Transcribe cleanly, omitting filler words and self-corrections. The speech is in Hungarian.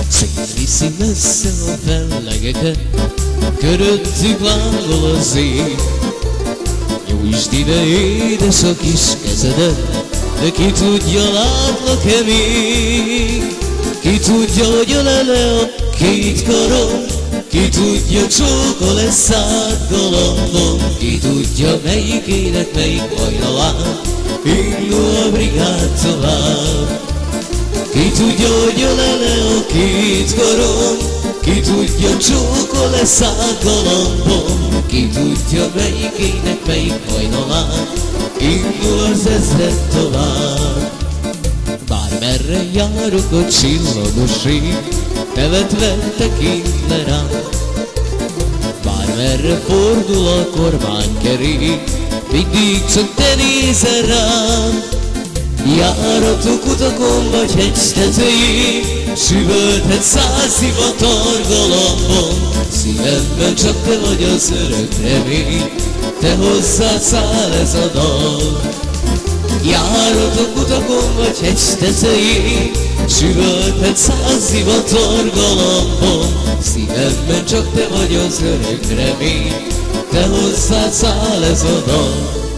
Szétviszi messze a fellegeket, köröttük lángol az ég. Nyújtsd ide édes a kis kezedet, de ki tudja, látlak-e még? Ki tudja, hogy ölele a két karom, ki tudja, csókol-e szád galambom, ki tudja, melyik élet, melyik hajnalán indul a brigád tovább. Ki tudja, hogy ölele a két karom, ki tudja, csókol-e szád galambom, ki tudja, melyik ének, melyik hajnalán indul az ezred tovább. Bármerre járok a csillagos rég, nevetve tekintve rám. Bármerre fordul a kormánykerék, mindig csak te nézel rám. Járatok utakon vagy hegytetőjén, süvölthet 100 zivatar galambon. Szívemben csak te vagy az örök remény, te hozzád száll ez a dal. Járatok utakon vagy hegytetőjén, süvölthet 100 zivatar galambon. Szívemben csak te vagy az örök remény, te hozzád száll ez a dal.